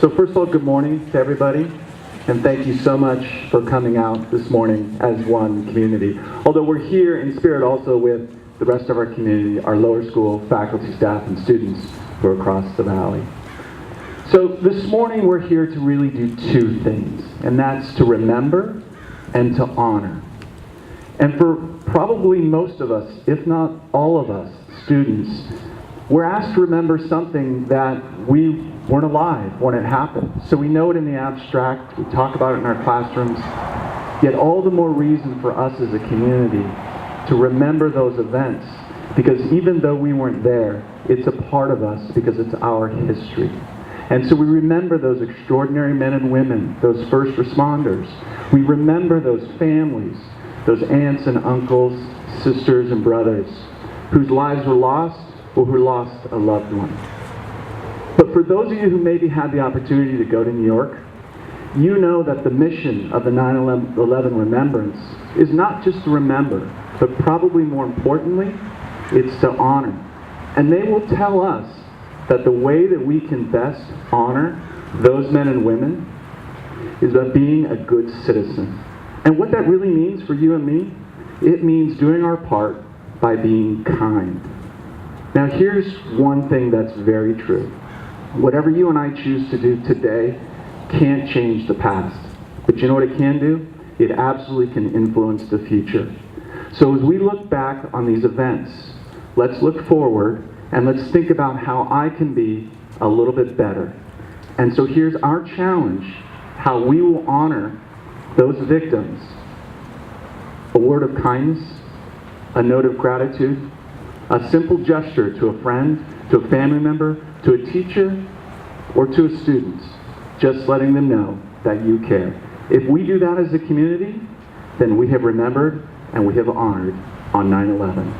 So first of all, good morning to everybody, and thank you so much for coming out this morning as one community. Although we're here in spirit also with the rest of our community, our lower school faculty, staff, and students who are across the valley. So this morning we're here to really do two things, and that's to remember and to honor. And for probably most of us, if not all of us, students, we're asked to remember something that we weren't alive when it happened. So we know it in the abstract, we talk about it in our classrooms, yet all the more reason for us as a community to remember those events, because even though we weren't there, it's a part of us because it's our history. And so we remember those extraordinary men and women, those first responders. We remember those families, those aunts and uncles, sisters and brothers, whose lives were lost or who lost a loved one. But for those of you who maybe had the opportunity to go to New York, you know that the mission of the 9/11 Remembrance is not just to remember, but probably more importantly, it's to honor. And they will tell us that the way that we can best honor those men and women is by being a good citizen. And what that really means for you and me, it means doing our part by being kind. Now here's one thing that's very true. Whatever you and I choose to do today can't change the past. But you know what it can do? It absolutely can influence the future. So as we look back on these events, let's look forward and let's think about how I can be a little bit better. And so here's our challenge, how we will honor those victims. A word of kindness, a note of gratitude, a simple gesture to a friend, to a family member, to a teacher, or to a student, just letting them know that you care. If we do that as a community, then we have remembered and we have honored on 9/11.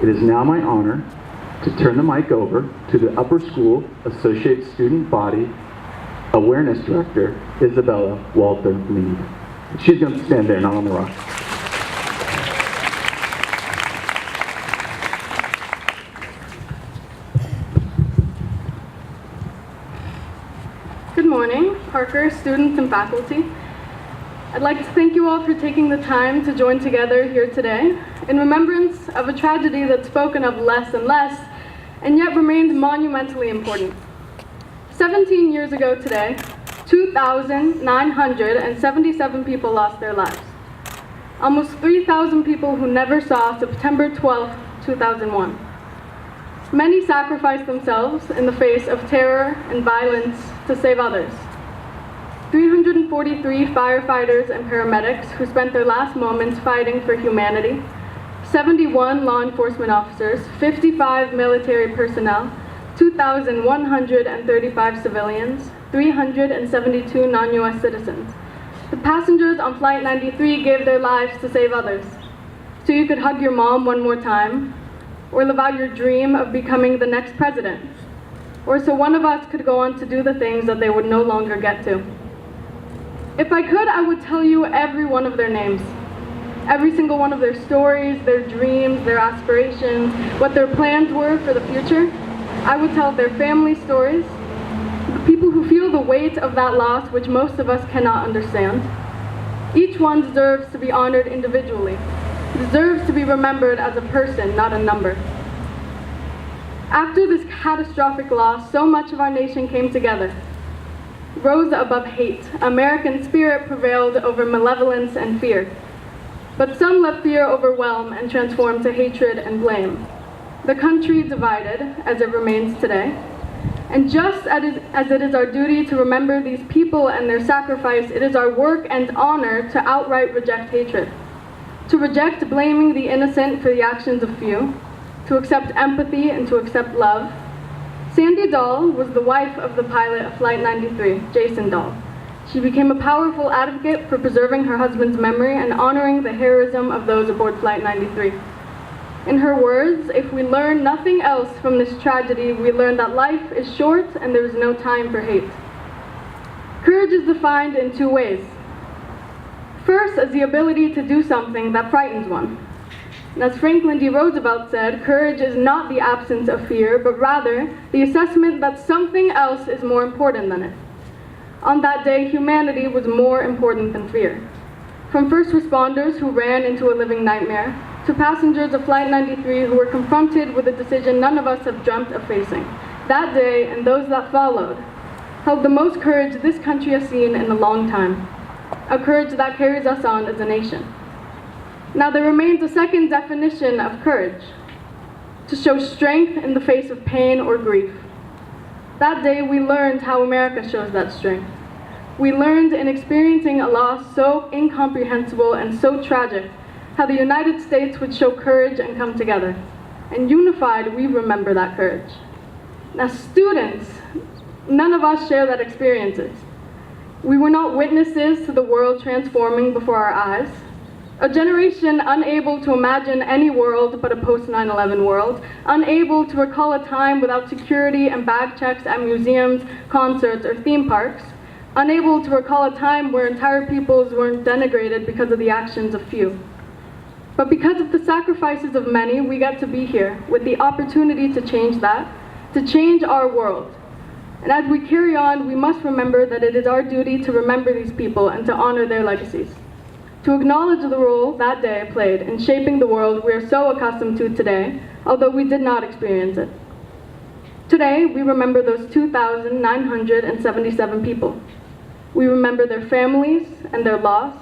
It is now my honor to turn the mic over to the Upper School Associate Student Body Awareness Director, Isabella Walter Mead. She's going to stand there, not on the rock. Good morning, Parker, students, and faculty. I'd like to thank you all for taking the time to join together here today in remembrance of a tragedy that's spoken of less and less, and yet remains monumentally important. 17 years ago today, 2,977 people lost their lives. Almost 3,000 people who never saw September 12, 2001. Many sacrificed themselves in the face of terror and violence to save others. 343 firefighters and paramedics who spent their last moments fighting for humanity, 71 law enforcement officers, 55 military personnel, 2,135 civilians, 372 non-US citizens. The passengers on Flight 93 gave their lives to save others. So you could hug your mom one more time, or live out your dream of becoming the next president, or so one of us could go on to do the things that they would no longer get to. If I could, I would tell you every one of their names, every single one of their stories, their dreams, their aspirations, what their plans were for the future. I would tell their family stories, the people who feel the weight of that loss, which most of us cannot understand. Each one deserves to be honored individually, deserves to be remembered as a person, not a number. After this catastrophic loss, so much of our nation came together, rose above hate. American spirit prevailed over malevolence and fear. But some let fear overwhelm and transform to hatred and blame. The country divided, as it remains today. And just as it is our duty to remember these people and their sacrifice, it is our work and honor to outright reject hatred, to reject blaming the innocent for the actions of few, to accept empathy and to accept love. Sandy Dahl was the wife of the pilot of Flight 93, Jason Dahl. She became a powerful advocate for preserving her husband's memory and honoring the heroism of those aboard Flight 93. In her words, if we learn nothing else from this tragedy, we learn that life is short and there is no time for hate. Courage is defined in two ways. First, as the ability to do something that frightens one. And as Franklin D. Roosevelt said, courage is not the absence of fear, but rather the assessment that something else is more important than it. On that day, humanity was more important than fear. From first responders who ran into a living nightmare, to passengers of Flight 93 who were confronted with a decision none of us have dreamt of facing. That day, and those that followed, held the most courage this country has seen in a long time, a courage that carries us on as a nation. Now there remains a second definition of courage, to show strength in the face of pain or grief. That day we learned how America shows that strength. We learned in experiencing a loss so incomprehensible and so tragic, how the United States would show courage and come together. And unified, we remember that courage. Now students, none of us share that experiences. We were not witnesses to the world transforming before our eyes. A generation unable to imagine any world but a post-9/11 world, unable to recall a time without security and bag checks at museums, concerts, or theme parks, unable to recall a time where entire peoples weren't denigrated because of the actions of few. But because of the sacrifices of many, we get to be here with the opportunity to change that, to change our world. And as we carry on, we must remember that it is our duty to remember these people and to honor their legacies, to acknowledge the role that day played in shaping the world we are so accustomed to today, although we did not experience it. Today, we remember those 2,977 people. We remember their families and their loss.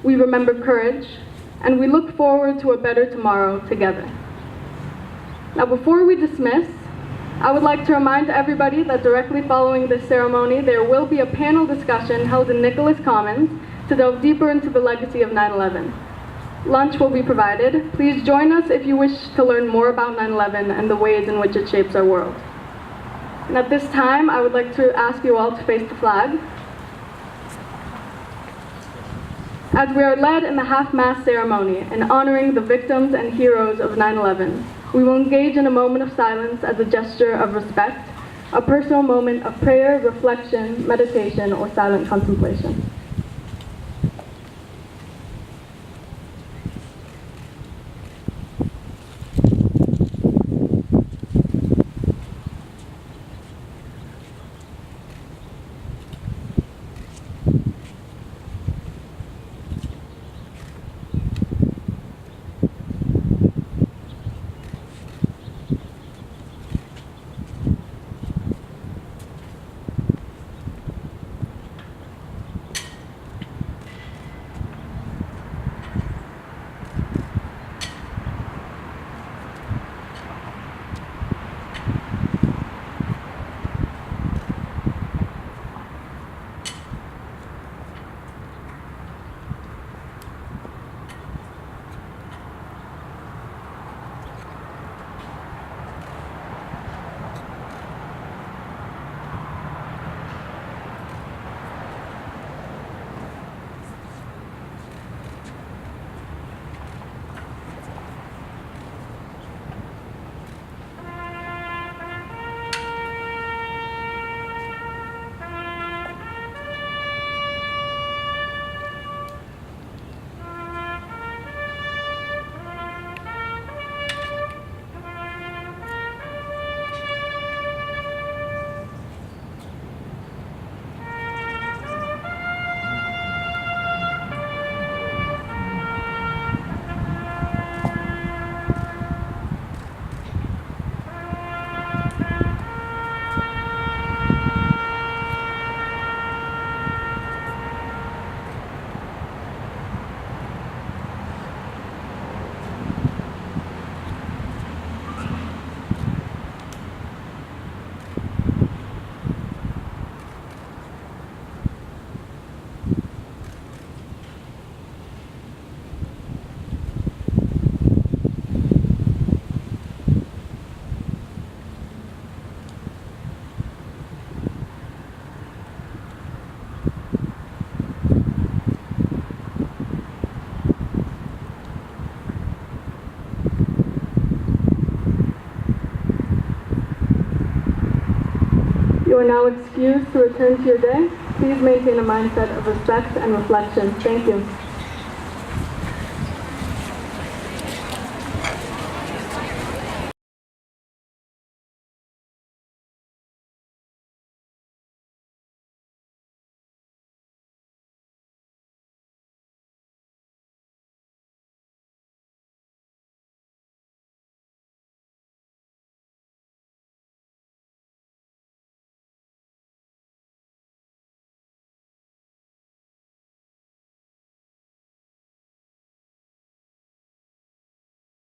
We remember courage, and we look forward to a better tomorrow together. Now, before we dismiss, I would like to remind everybody that directly following this ceremony, there will be a panel discussion held in Nicholas Commons to delve deeper into the legacy of 9/11. Lunch will be provided. Please join us if you wish to learn more about 9/11 and the ways in which it shapes our world. And at this time, I would like to ask you all to face the flag. As we are led in the half-mast ceremony in honoring the victims and heroes of 9/11, we will engage in a moment of silence as a gesture of respect, a personal moment of prayer, reflection, meditation, or silent contemplation. You are now excused to return to your day. Please maintain a mindset of respect and reflection. Thank you.